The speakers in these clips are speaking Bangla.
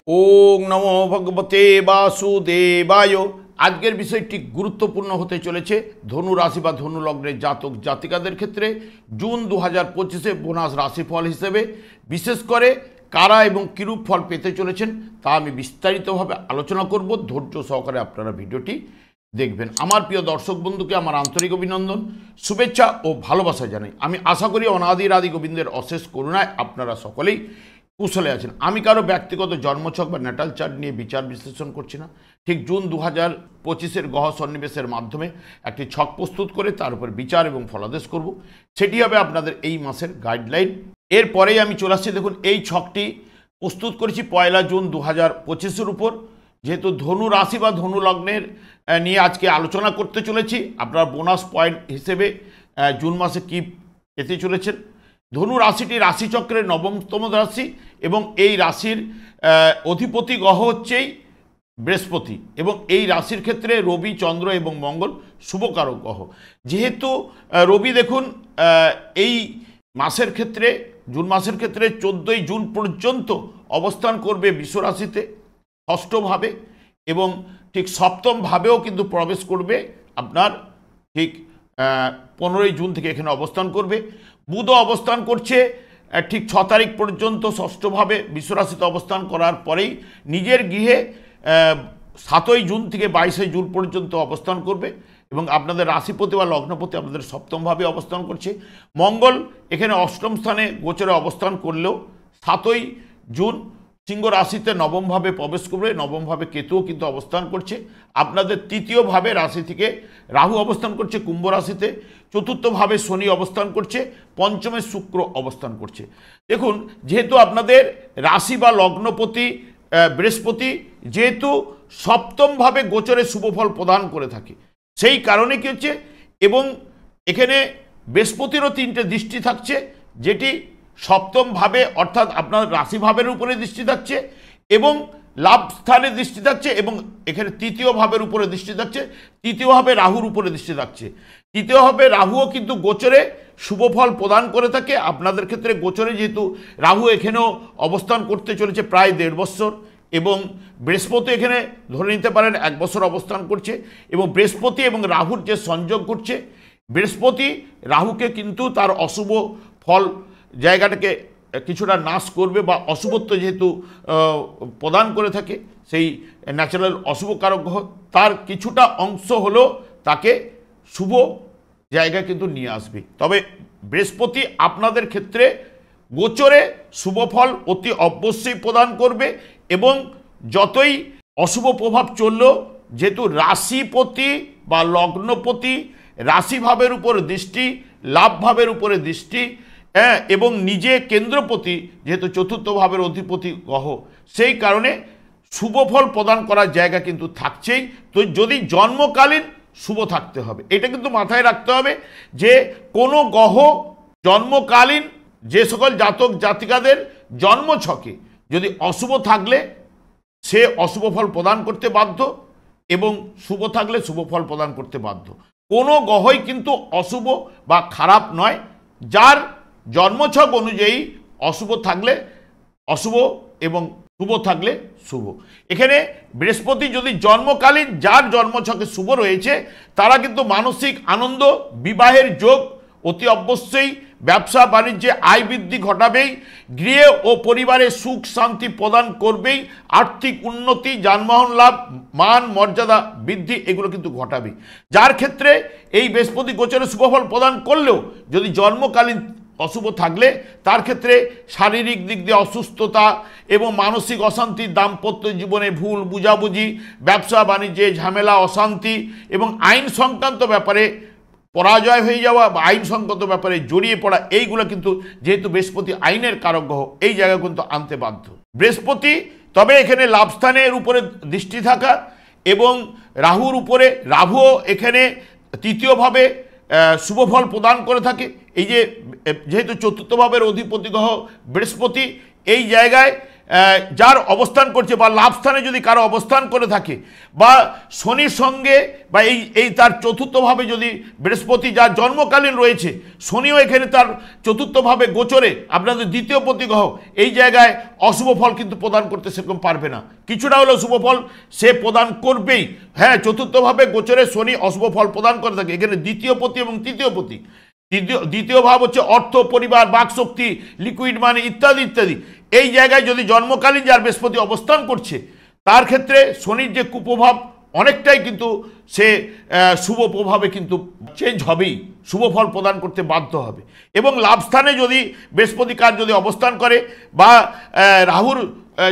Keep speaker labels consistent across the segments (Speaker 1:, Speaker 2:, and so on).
Speaker 1: ওং নমো ভগবতে বাসুদেবায়। আজকের বিষয়টি গুরুত্বপূর্ণ হতে চলেছে ধনু রাশি বা ধনু লগ্নের জাতক জাতিকাদের ক্ষেত্রে জুন 2025 বোনাস রাশিফল হিসেবে বিশেষ করে কারা এবং কিরূপ ফল পেতে চলেছেন তা আমি বিস্তারিতভাবে আলোচনা করব। ধৈর্য সহকারে আপনারা ভিডিওটি দেখবেন। আমার প্রিয় দর্শক বন্ধুকে আমার আন্তরিক অভিনন্দন, শুভেচ্ছা ও ভালোবাসা জানাই। আমি আশা করি অনাদির আদি গোবিন্দের অশেষ করুণায় আপনারা সকলেই কুশলে আছেন। আমি কারো ব্যক্তিগত জন্মছক বা ন্যাটাল চার্ট নিয়ে বিচার বিশ্লেষণ করছি না। ঠিক জুন 2025 গ্রহ সন্নিবেশের মাধ্যমে একটি ছক প্রস্তুত করে তার উপর বিচার এবং ফলাদেশ করব। সেটি হবে আপনাদের এই মাসের গাইডলাইন। এরপরেই আমি চলে আসছি। দেখুন, এই ছকটি প্রস্তুত করেছি 1 জুন 2025 উপর। যেহেতু ধনু রাশি বা ধনু লগ্নের নিয়ে আজকে আলোচনা করতে চলেছি, আপনারা বোনাস পয়েন্ট হিসেবে জুন মাসে কী পেতে চলেছেন। ধনু রাশিটি রাশিচক্রের 9তম রাশি এবং এই রাশির অধিপতি গ্রহ হচ্ছেই বৃহস্পতি এবং এই রাশির ক্ষেত্রে রবি, চন্দ্র এবং মঙ্গল শুভকারক গ্রহ। যেহেতু রবি দেখুন এই মাসের ক্ষেত্রে জুন মাসের ক্ষেত্রে 14 জুন পর্যন্ত অবস্থান করবে বৃষ রাশিতে ষষ্ঠভাবে এবং ঠিক সপ্তম ভাবেও কিন্তু প্রবেশ করবে আপনার ঠিক 15 জুন থেকে এখানে অবস্থান করবে। বুধ অবস্থান করছে ঠিক 6 তারিখ পর্যন্ত ষষ্ঠভাবে বৃষ রাশিতে অবস্থান করার পরেই নিজের গৃহে 7 জুন থেকে 22 জুন পর্যন্ত অবস্থান করবে এবং আপনাদের রাশিপতি বা লগ্নপতি আপনাদের সপ্তমভাবে অবস্থান করছে। মঙ্গল এখানে অষ্টম স্থানে গোচরে অবস্থান করলেও 7 জুন সিংহ রাশিতে নবমভাবে প্রবেশ করবে। নবমভাবে কেতুও কিন্তু অবস্থান করছে। আপনাদের তৃতীয়ভাবে রাশি থেকে রাহু অবস্থান করছে কুম্ভ রাশিতে, চতুর্থভাবে শনি অবস্থান করছে, পঞ্চমে শুক্র অবস্থান করছে। দেখুন, যেহেতু আপনাদের রাশি বা লগ্নপতি বৃহস্পতি যেহেতু সপ্তমভাবে গোচরে শুভফল প্রদান করে থাকে, সেই কারণে কী হচ্ছে এবং এখানে বৃহস্পতিরও 3টে দৃষ্টি থাকছে, যেটি সপ্তমভাবে অর্থাৎ আপনার রাশিভাবের উপরে দৃষ্টি থাকছে এবং লাভ স্থানে দৃষ্টি থাকছে এবং এখানে তৃতীয় ভাবের উপরে দৃষ্টি থাকছে, তৃতীয়ভাবে রাহুর উপরে দৃষ্টি থাকছে। তৃতীয়ভাবে রাহুও কিন্তু গোচরে শুভফল প্রদান করে থাকে। আপনাদের ক্ষেত্রে গোচরে যেহেতু রাহু এখানেও অবস্থান করতে চলেছে প্রায় 1.5 বছর এবং বৃহস্পতি এখানে ধরে নিতে পারেন 1 বছর অবস্থান করছে এবং বৃহস্পতি এবং রাহুর যে সংযোগ করছে, বৃহস্পতি রাহুকে কিন্তু তার অশুভ ফল জায়গাটাকে কিছুটা নাশ করবে বা অশুভত্ব যেহেতু প্রদান করে থাকে, সেই ন্যাচারাল অশুভ কারক গ্রহ তার কিছুটা অংশ হলেও তাকে শুভ জায়গা কিন্তু নিয়ে আসবে। তবে বৃহস্পতি আপনাদের ক্ষেত্রে গোচরে শুভ ফল অতি অবশ্যই প্রদান করবে এবং যতই অশুভ প্রভাব চললেও যেহেতু রাশিপতি বা লগ্নপতি রাশিভাবের উপর দৃষ্টি, লাভভাবের উপরে দৃষ্টি এবং নিজে কেন্দ্রপতি যেহেতু চতুর্থ ভাবের অধিপতি গ্রহ, সেই কারণে শুভফল প্রদান করার জায়গা কিন্তু থাকছেই। তো যদি জন্মকালীন শুভ থাকতে হবে, এটা কিন্তু মাথায় রাখতে হবে যে কোনো গ্রহ জন্মকালীন যে সকল জাতক জাতিকাদের জন্মছকে যদি অশুভ থাকলে সে অশুভ ফল প্রদান করতে বাধ্য এবং শুভ থাকলে শুভ ফল প্রদান করতে বাধ্য। কোনো গ্রহই কিন্তু অশুভ বা খারাপ নয়, যার জন্মছক অনুযায়ী অশুভ থাকলে অশুভ এবং শুভ থাকলে শুভ। এখানে বৃহস্পতি যদি জন্মকালীন যার জন্মছকে শুভ রয়েছে তারা কিন্তু মানসিক আনন্দ, বিবাহের যোগ অতি অবশ্যই, ব্যবসা বাণিজ্যে আয় বৃদ্ধি ঘটাবেই, গৃহে ও পরিবারে সুখ শান্তি প্রদান করবেই, আর্থিক উন্নতি, যানবাহন লাভ, মান মর্যাদা বৃদ্ধি এগুলো কিন্তু ঘটাবেই। যার ক্ষেত্রে এই বৃহস্পতি গোচরে শুভফল প্রদান করলেও যদি জন্মকালীন অশুভ থাকলে তার ক্ষেত্রে শারীরিক দিক দিয়ে অসুস্থতা এবং মানসিক অশান্তি, দাম্পত্য জীবনে ভুল বুঝাবুঝি, ব্যবসা বাণিজ্যে ঝামেলা, অশান্তি এবং আইন সংক্রান্ত ব্যাপারে পরাজয় হয়ে যাওয়া বা আইন সংক্রান্ত ব্যাপারে জড়িয়ে পড়া, এইগুলো কিন্তু যেহেতু বৃহস্পতি আইনের কারক গ্রহ এই জায়গায় কিন্তু আনতে বাধ্য বৃহস্পতি। তবে এখানে লাভস্থানের উপরে দৃষ্টি থাকা এবং রাহুর উপরে, রাহুও এখানে তৃতীয়ভাবে শুভফল প্রদান করে থাকে। এই যে যেহেতু চতুর্থ ভাবের অধিপতি গ্রহ বৃহস্পতি, এই জায়গায় যার অবস্থান করছে বা লাভ স্থানে যদি কারো অবস্থান করে থাকে বা শনির সঙ্গে বা এই তার চতুর্থভাবে যদি বৃহস্পতি যার জন্মকালীন রয়েছে, শনিও এখানে তার চতুর্থভাবে গোচরে আপনাদের দ্বিতীয় পতি গ্রহ, এই জায়গায় অশুভ ফল কিন্তু প্রদান করতে সেরকম পারবে না। কিছুটা হলেও শুভ ফল সে প্রদান করবেই। হ্যাঁ, চতুর্থভাবে গোচরে শনি অশুভ ফল প্রদান করে থাকে। এখানে দ্বিতীয় পতি এবং তৃতীয় পতি, দ্বিতীয় ভাব হচ্ছে অর্থ, পরিবার, বাকশক্তি, লিকুইড মানি ইত্যাদি ইত্যাদি। এই জায়গায় যদি জন্মকালীন যার বৃহস্পতি অবস্থান করছে তার ক্ষেত্রে শনির যে কুপ্রভাব অনেকটাই কিন্তু সে শুভ প্রভাবে কিন্তু চেঞ্জ হবেই, শুভ ফল প্রদান করতে বাধ্য হবে। এবং লাভস্থানে যদি বৃহস্পতি কার যদি অবস্থান করে বা রাহুর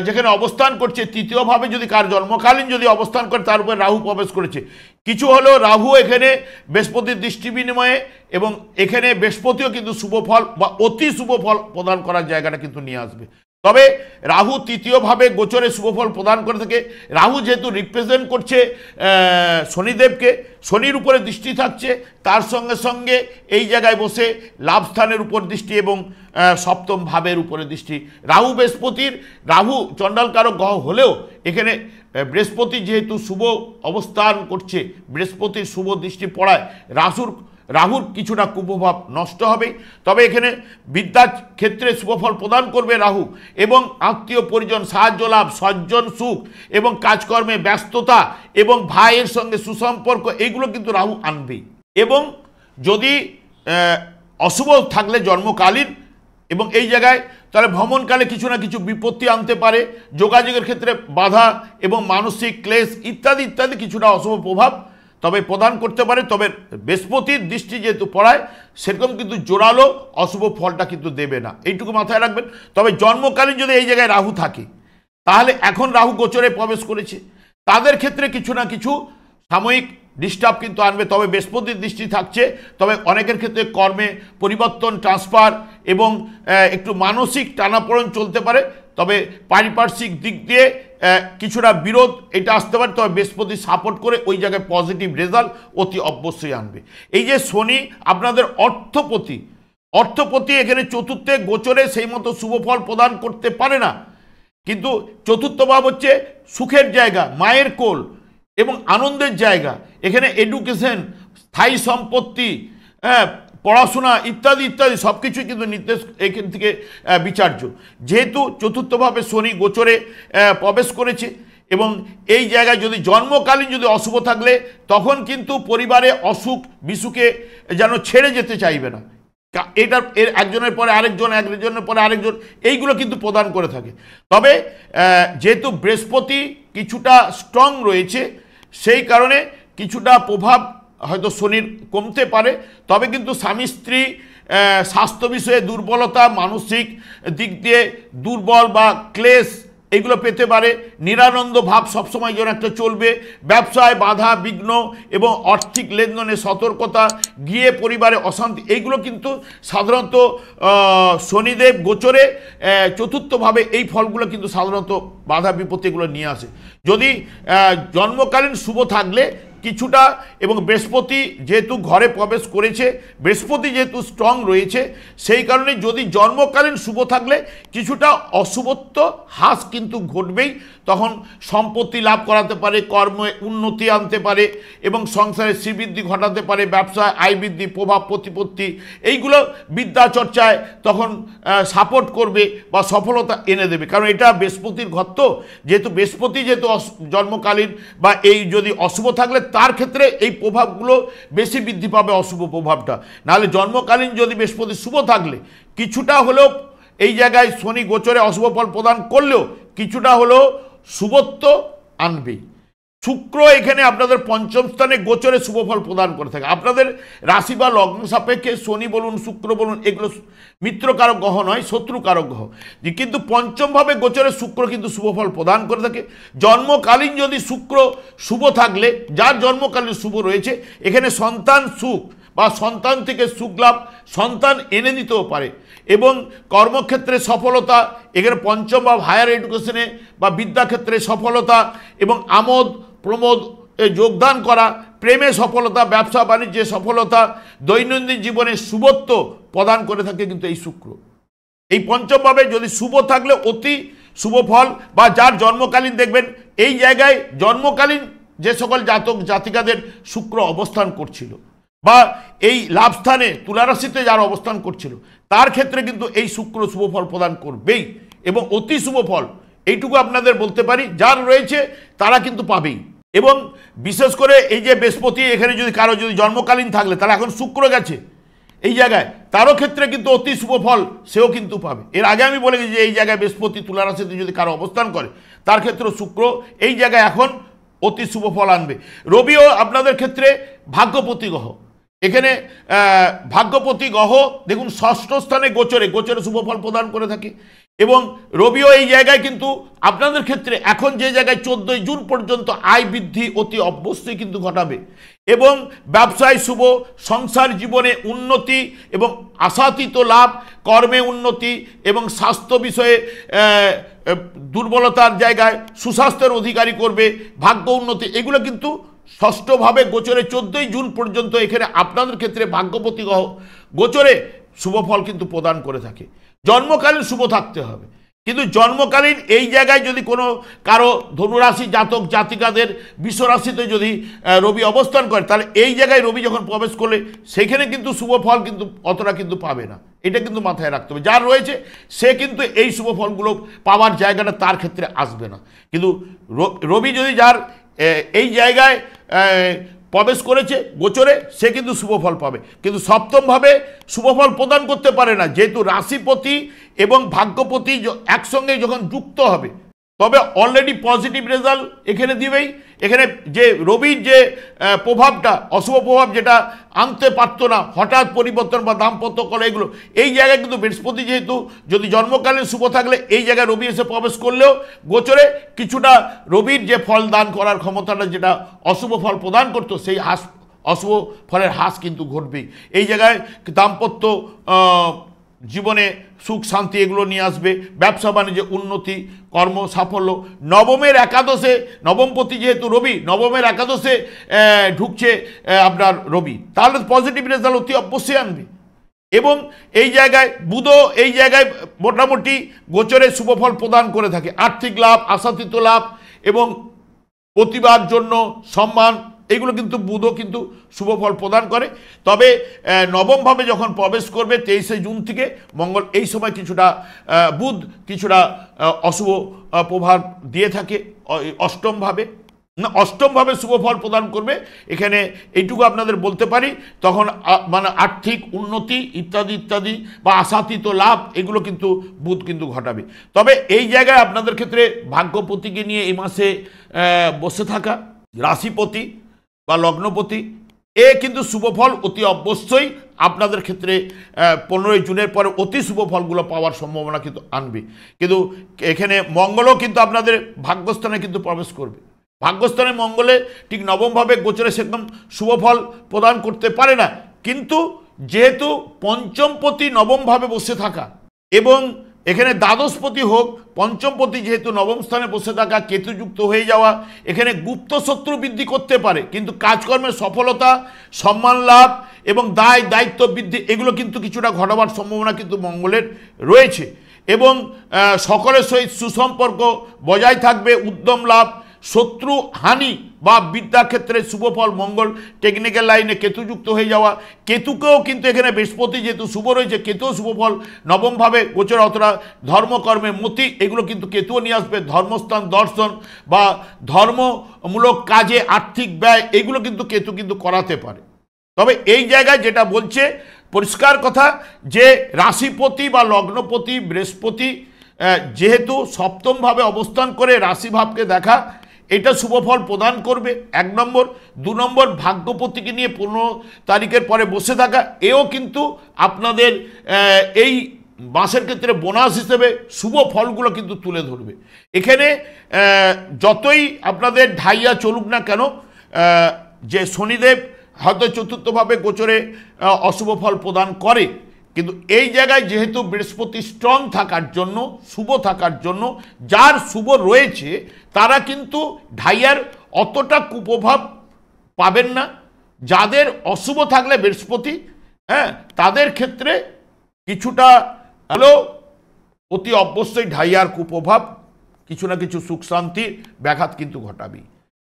Speaker 1: যেখানে অবস্থান করছে তৃতীয়ভাবে যদি কার জন্মকালীন যদি অবস্থান করে তার উপরে রাহু প্রবেশ করেছে, কিছু হলেও রাহু এখানে বৃহস্পতির দৃষ্টি বিনিময়ে এবং এখানে বৃহস্পতিও কিন্তু শুভ ফল বা অতি শুভ ফল প্রদান করার জায়গাটা কিন্তু নিয়ে আসবে। তবে রাহু তৃতীয়ভাবে গোচরে শুভফল প্রদান করে থাকে। রাহু যেহেতু রিপ্রেজেন্ট করছে শনিদেবকে, শনির উপরে দৃষ্টি থাকছে, তার সঙ্গে সঙ্গে এই জায়গায় বসে লাভস্থানের উপর দৃষ্টি এবং সপ্তম ভাবের উপরে দৃষ্টি। রাহু চণ্ডালকারক গ্রহ হলেও এখানে বৃহস্পতি যেহেতু শুভ অবস্থান করছে, বৃহস্পতির শুভ দৃষ্টি পড়ায় রাহুর কিছুটা কুপ্রভাব নষ্ট হবে। তবে এখানে বিদ্যার ক্ষেত্রে শুভফল প্রদান করবে রাহু এবং আত্মীয় পরিজন, সাহায্য লাভ, সজ্জন সুখ এবং কাজকর্মে ব্যস্ততা এবং ভাইয়ের সঙ্গে সুসম্পর্ক, এইগুলো কিন্তু রাহু আনবেই। এবং যদি অশুভ থাকলে জন্মকালীন এবং এই জায়গায়, তাহলে ভ্রমণকালে কিছু না কিছু বিপত্তি আনতে পারে, যোগাযোগের ক্ষেত্রে বাধা এবং মানসিক ক্লেশ ইত্যাদি ইত্যাদি কিছুটা অশুভ প্রভাব তবে প্রদান করতে পারে। তবে বৃহস্পতির দৃষ্টি যেহেতু পড়ায় সেরকম কিন্তু জোরালো অশুভ ফলটা কিন্তু দেবে না, এইটুকু মাথায় রাখবেন। তবে জন্মকালীন যদি এই জায়গায় রাহু থাকে, তাহলে এখন রাহু গোচরে প্রবেশ করেছে, তাদের ক্ষেত্রে কিছু না কিছু সাময়িক ডিস্টার্ব কিন্তু আনবে। তবে বৃহস্পতির দৃষ্টি থাকছে, তবে অনেকের ক্ষেত্রে কর্মে পরিবর্তন, ট্রান্সফার এবং একটু মানসিক টানাপোড়েন চলতে পারে। তবে পারিপার্শ্বিক দিক দিয়ে কিছুটা বিরোধ এটা আসতে পারে, তবে বৃহস্পতি সাপোর্ট করে ওই জায়গায় পজিটিভ রেজাল্ট অতি অবশ্যই আনবে। এই যে শনি আপনাদের অর্থপতি এখানে চতুর্থে গোচরে সেই মতো শুভ ফল প্রদান করতে পারে না, কিন্তু চতুর্থ ভাব হচ্ছে সুখের জায়গা, মায়ের কোল এবং আনন্দের জায়গা। এখানে এডুকেশন, স্থায়ী সম্পত্তি, পড়াশোনা ইত্যাদি ইত্যাদি সব কিছুই কিন্তু নির্দেশ এখান থেকে বিচার্য। যেহেতু চতুর্থভাবে শনি গোচরে প্রবেশ করেছে এবং এই জায়গায় যদি জন্মকালীন যদি অশুভ থাকলে তখন কিন্তু পরিবারে অসুখ বিসুখে যেন ছেড়ে যেতে চাইবে না। এর একজনের পরে আরেকজন, একজনের পরে আরেকজন, এইগুলো কিন্তু প্রদান করে থাকে। তবে যেহেতু বৃহস্পতি কিছুটা স্ট্রং রয়েছে, সেই কারণে কিছুটা প্রভাব হয়তো শনির কমতে পারে। তবে কিন্তু স্বামী স্ত্রী স্বাস্থ্য বিষয়ে দুর্বলতা, মানসিক দিক দিয়ে দুর্বল বা ক্লেশ এগুলো পেতে পারে। নিরানন্দ ভাব সবসময় যেন একটা চলবে। ব্যবসায় বাধা বিঘ্ন এবং আর্থিক লেনদেনে সতর্কতা, গিয়ে পরিবারে অশান্তি, এইগুলো কিন্তু সাধারণত শনিদেব গোচরে চতুর্থভাবে এই ফলগুলো কিন্তু সাধারণত বাধা বিপত্তি এগুলো নিয়ে আসে। যদি জন্মকালীন শুভ থাকলে কিছুটা, এবং বৃহস্পতি যেহেতু ঘরে প্রবেশ করেছে, বৃহস্পতি যেহেতু স্ট্রং রয়েছে, সেই কারণে যদি জন্মকালীন শুভ থাকলে কিছুটা অশুভত্ব হ্রাস কিন্তু ঘটবেই। তখন সম্পত্তি লাভ করাতে পারে, কর্মে উন্নতি আনতে পারে এবং সংসারে শ্রীবৃদ্ধি ঘটাতে পারে, ব্যবসায় আয় বৃদ্ধি, প্রভাব প্রতিপত্তি, এইগুলো বিদ্যা চর্চায় তখন সাপোর্ট করবে বা সফলতা এনে দেবে। কারণ এটা বৃহস্পতির ঘর, তো যেহেতু বৃহস্পতি যেহেতু জন্মকালীন বা এই যদি অশুভ থাকলে তার ক্ষেত্রে এই প্রভাবগুলো বেশি বৃদ্ধি পাবে, অশুভ প্রভাবটা। নাহলে জন্মকালীন যদি বৃহস্পতি শুভ থাকলে কিছুটা হলেও এই জায়গায় শনি গোচরে অশুভ ফল প্রদান করলেও কিছুটা হলেও শুভত্ব আনবেই। শুক্র এখানে আপনাদের পঞ্চম স্থানে গোচরে শুভফল প্রদান করে থাকে। আপনাদের রাশি বা লগ্ন সাপেক্ষে শনি বলুন, শুক্র বলুন, এগুলো মিত্রকারক গ্রহ নয়, শত্রুকারক গ্রহ। কিন্তু পঞ্চমভাবে গোচরে শুক্র কিন্তু শুভফল প্রদান করে থাকে। জন্মকালীন যদি শুক্র শুভ থাকলে, যার জন্মকালীন শুভ রয়েছে, এখানে সন্তান সুখ বা সন্তান থেকে সুখ লাভ সন্তান এনে দিতেও পারে এবং কর্মক্ষেত্রে সফলতা, এখানে পঞ্চম বা হায়ার এডুকেশনে বা বিদ্যাক্ষেত্রে সফলতা এবং আমোদ প্রমোদ যোগদান করা, প্রেমে সফলতা, ব্যবসা বাণিজ্যে সফলতা, দৈনন্দিন জীবনে শুভত্ব প্রদান করে থাকে কিন্তু এই শুক্র। এই পঞ্চমভাবে যদি শুভ থাকলে অতি শুভ ফল বা যার জন্মকালীন দেখবেন এই জায়গায় জন্মকালীন যে সকল জাতক জাতিকাদের শুক্র অবস্থান করছিল বা এই লাভস্থানে তুলারাশিতে যারা অবস্থান করছিল তার ক্ষেত্রে কিন্তু এই শুক্র শুভ ফল প্রদান করবেই এবং অতি শুভ ফল এইটুকু আপনাদের বলতে পারি যার রয়েছে তারা কিন্তু পাবেই। এবং বিশেষ করে এই যে বৃহস্পতি এখানে যদি কারো যদি জন্মকালীন থাকলে তারা এখন শুক্র গেছে এই জায়গায় তারও ক্ষেত্রে কিন্তু অতি শুভ ফল সেও কিন্তু পাবে। এর আগে আমি বলে গেছি যে এই জায়গায় বৃহস্পতি তুলারাশিতে যদি কারো অবস্থান করে তার ক্ষেত্রে শুক্র এই জায়গায় এখন অতি শুভ ফল আনবে। রবিও আপনাদের ক্ষেত্রে ভাগ্যপতি গ্রহ, এখানে ভাগ্যপতি গ্রহ দেখুন ষষ্ঠ স্থানে গোচরে শুভ ফল প্রদান করে থাকে এবং রবিও এই জায়গায় কিন্তু আপনাদের ক্ষেত্রে এখন যে জায়গায় 14 জুন পর্যন্ত আয় বৃদ্ধি অতি অবশ্যই কিন্তু ঘটাবে এবং ব্যবসায় শুভ, সংসার জীবনে উন্নতি এবং আশাতীত লাভ, কর্মে উন্নতি এবং স্বাস্থ্য বিষয়ে দুর্বলতার জায়গায় সুস্বাস্থ্যের অধিকারী করবে, ভাগ্য উন্নতি এগুলো কিন্তু ষষ্ঠভাবে গোচরে 14 জুন পর্যন্ত এখানে আপনাদের ক্ষেত্রে ভাগ্যপতি গ্রহ গোচরে শুভ ফল কিন্তু প্রদান করে থাকে। জন্মকালীন শুভ থাকতে হবে, কিন্তু জন্মকালীন এই জায়গায় যদি কোনো কারো ধনুরাশি জাতক জাতিকাদের বিশ্বরাশিতে যদি রবি অবস্থান করে তাহলে এই জায়গায় রবি যখন প্রবেশ করলে সেখানে কিন্তু শুভ ফল কিন্তু অতটা কিন্তু পাবে না, এটা কিন্তু মাথায় রাখতে হবে। যার রয়েছে সে কিন্তু এই শুভ ফলগুলো পাওয়ার জায়গাটা তার ক্ষেত্রে আসবে না, কিন্তু রবি যদি যার এই জায়গায় প্রবেশ করেছে গোচরে সে কিন্তু শুভফল পাবে, কিন্তু সপ্তমভাবে শুভফল প্রদান করতে পারে না যেহেতু রাশিপতি এবং ভাগ্যপতি একসঙ্গে যখন যুক্ত হবে তবে অলরেডি পজিটিভ রেজাল্ট এখানে দিবেই। এখানে যে রবির যে প্রভাবটা অশুভ প্রভাব যেটা আনতে পারতো না হঠাৎ পরিবর্তন বা দাম্পত্য করা এগুলো এই জায়গায় কিন্তু বৃহস্পতি যেহেতু যদি জন্মকালীন শুভ থাকলে এই জায়গায় রবি এসে প্রবেশ করলেও গোচরে কিছুটা রবির যে ফল দান করার ক্ষমতাটা যেটা অশুভ ফল প্রদান করতো সেই অশুভ ফলের হ্রাস কিন্তু ঘটবেই। এই জায়গায় দাম্পত্য জীবনে সুখ শান্তি এগুলো নিয়ে আসবে, ব্যবসা বাণিজ্যে উন্নতি, কর্ম সাফল্য। নবমের একাদশে নবমপতি যেহেতু রবি নবমের একাদশে ঢুকছে আপনার রবি তাহলে পজিটিভ রেজাল্ট অতি অবশ্যই আনবে এবং এই জায়গায় বুধও এই জায়গায় মোটামুটি গোচরে শুভফল প্রদান করে থাকে, আর্থিক লাভ, আশাতীত লাভ এবং প্রতিভার জন্য সম্মান এগুলো কিন্তু বুধও কিন্তু শুভ ফল প্রদান করে। তবে নবমভাবে যখন প্রবেশ করবে 23 জুন থেকে মঙ্গল এই সময় কিছুটা বুধ কিছুটা অশুভ প্রভাব দিয়ে থাকে অষ্টমভাবে শুভ ফল প্রদান করবে। এখানে এইটুকু আপনাদের বলতে পারি তখন মানে আর্থিক উন্নতি ইত্যাদি ইত্যাদি বা আশাতীত লাভ এগুলো কিন্তু বুধ কিন্তু ঘটাবে। তবে এই জায়গায় আপনাদের ক্ষেত্রে ভাগ্যপতিকে নিয়ে এই মাসে বসে থাকা রাশিপতি বা লগ্নপতি এ কিন্তু শুভফল অতি অবশ্যই আপনাদের ক্ষেত্রে 15 জুনের পরে অতি শুভ ফলগুলো পাওয়ার সম্ভাবনা কিন্তু আনবে। কিন্তু এখানে মঙ্গলও কিন্তু আপনাদের ভাগ্যস্থানে কিন্তু প্রবেশ করবে, ভাগ্যস্থানে মঙ্গলে ঠিক নবমভাবে গোচরে সেরকম শুভ ফল প্রদান করতে পারে না, কিন্তু যেহেতু পঞ্চমপতি নবমভাবে বসে থাকা এবং এখানে দ্বাদশপতি হোক পঞ্চমপতি যেহেতু নবম স্থানে বসে থাকা কেতুযুক্ত হয়ে যাওয়া এখানে গুপ্ত শত্রু বৃদ্ধি করতে পারে, কিন্তু কাজকর্মের সফলতা, সম্মান লাভ এবং দায়িত্ব বৃদ্ধি এগুলো কিন্তু কিছুটা ঘটাবার সম্ভাবনা কিন্তু মঙ্গলের রয়েছে এবং সকলের সহিত সুসম্পর্ক বজায় থাকবে, উদ্যম লাভ, শত্রু হানি বা বিদ্যাক্ষেত্রে শুভফল মঙ্গল, টেকনিক্যাল লাইনে কেতুযুক্ত হয়ে যাওয়া, কেতুকেও কিন্তু এখানে বৃহস্পতি যেহেতু শুভ রয়েছে কেতুও শুভফল নবমভাবে গোচর অতটা ধর্মকর্মে মতি এগুলো কিন্তু কেতুও নিয়ে আসবে, ধর্মস্থান দর্শন বা ধর্মমূলক কাজে আর্থিক ব্যয় এগুলো কিন্তু কেতু কিন্তু করাতে পারে। তবে এই জায়গায় যেটা বলছে পরিষ্কার কথা যে রাশিপতি বা লগ্নপতি বৃহস্পতি যেহেতু সপ্তমভাবে অবস্থান করে রাশিভাবকে দেখা এটা শুভফল প্রদান করবে 1 নম্বর। 2 নম্বর ভাগ্যপতিকে নিয়ে 15 তারিখের পরে বসে থাকা এও কিন্তু আপনাদের এই মাসের ক্ষেত্রে বোনাস হিসেবে শুভ ফলগুলো কিন্তু তুলে ধরবে। এখানে যতই আপনাদের ঢাইয়া চলুক না কেন যে শনিদেব হয়তো চতুর্থভাবে গোচরে অশুভ ফল প্রদান করে, কিন্তু এই জায়গায় যেহেতু বৃহস্পতি স্ট্রং থাকার জন্য শুভ থাকার জন্য যার শুভ রয়েছে তারা কিন্তু ঢাইয়ার অতটা কুপ্রভাব পাবেন না। যাদের অশুভ থাকলে বৃহস্পতি তাদের ক্ষেত্রে কিছুটা হলেও অতি অবশ্যই ঢাইয়ার কুপ্রভাব কিছু না কিছু সুখ শান্তির ব্যাঘাত কিন্তু ঘটাবি।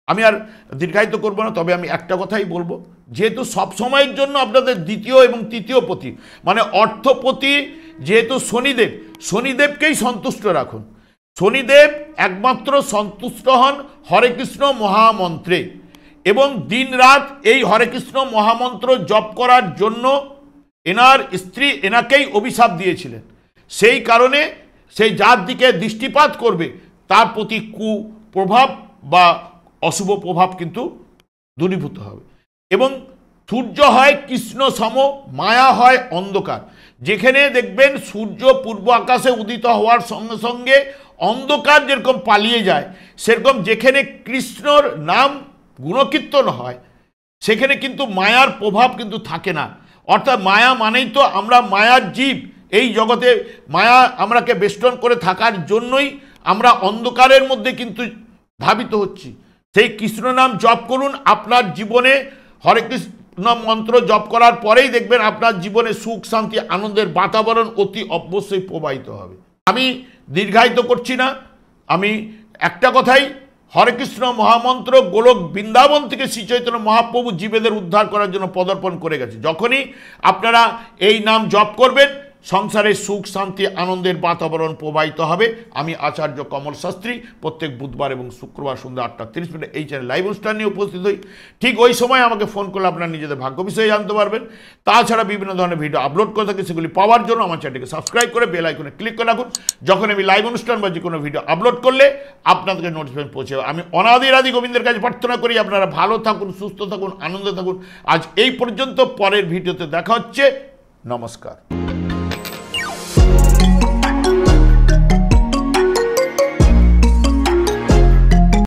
Speaker 1: আমি আর দীর্ঘায়িত করবো না, তবে আমি একটা কথাই বলবো, যেহেতু সব সময়ের জন্য আপনাদের দ্বিতীয় এবং তৃতীয় পতি মানে অর্থপতি যেহেতু শনিদেব, শনিদেবকেই সন্তুষ্ট রাখুন। শনিদেব একমাত্র সন্তুষ্ট হন হরে কৃষ্ণ মহামন্ত্রে, এবং দিন রাত এই হরে কৃষ্ণ মহামন্ত্র জপ করার জন্য এনার স্ত্রী এনাকেই অভিশাপ দিয়েছিলেন। সেই কারণে সেই যার দিকে দৃষ্টিপাত করবে তার প্রতি কুপ্রভাব বা অশুভ প্রভাব কিন্তু দূরীভূত হবে। এবং সূর্য হয় কৃষ্ণ সম, মায়া হয় অন্ধকার। যেখানে দেখবেন সূর্য পূর্ব আকাশে উদিত হওয়ার সঙ্গে সঙ্গে অন্ধকার যেরকম পালিয়ে যায়, সেরকম যেখানে কৃষ্ণর নাম গুণকীর্তন হয় সেখানে কিন্তু মায়ার প্রভাব কিন্তু থাকে না। অর্থাৎ মায়া মানেই তো আমরা মায়ার জীব, এই জগতে মায়া আমরাকে বেষ্টন করে থাকার জন্যই আমরা অন্ধকারের মধ্যে কিন্তু ধাবিত হচ্ছি। সেই কৃষ্ণ নাম জপ করুন আপনার জীবনে, হরে কৃষ্ণ মন্ত্র জপ করার পরেই দেখবেন আপনার জীবনে সুখ শান্তি আনন্দের বাতাবরণ অতি অবশ্যই প্রবাহিত হবে। আমি দীর্ঘায়িত করছি না, আমি একটা কথাই, হরে কৃষ্ণ মহামন্ত্র গোলক বৃন্দাবন থেকে শ্রী চৈতন্য মহাপ্রভু জীবেদের উদ্ধার করার জন্য পদার্পণ করে গেছে। যখনই আপনারা এই নাম জপ করবেন সংসারে সুখ শান্তি আনন্দের বাতাবরণ প্রবাহিত হবে। আমি আচার্য কমল শাস্ত্রী প্রত্যেক বুধবার এবং শুক্রবার সন্ধ্যা 8:30 এই চ্যানেল লাইভ অনুষ্ঠান নিয়ে উপস্থিত হই। ঠিক ওই সময় আমাকে ফোন করলে আপনারা নিজেদের ভাগ্য বিষয়ে জানতে পারবেন। তাছাড়া বিভিন্ন ধরনের ভিডিও আপলোড করে থাকি, সেগুলি পাওয়ার জন্য আমার চ্যানেলকে সাবস্ক্রাইব করে বেল আইকনে ক্লিক করে রাখুন। যখন আমি লাইভ অনুষ্ঠান বা যে কোনো ভিডিও আপলোড করলে আপনাদেরকে নোটিফিকেশন পৌঁছে যাবে। আমি অনাদি আদি গোবিন্দের কাছে প্রার্থনা করি আপনারা ভালো থাকুন, সুস্থ থাকুন, আনন্দে থাকুন। আজ এই পর্যন্ত, পরের ভিডিওতে দেখা হচ্ছে। নমস্কার।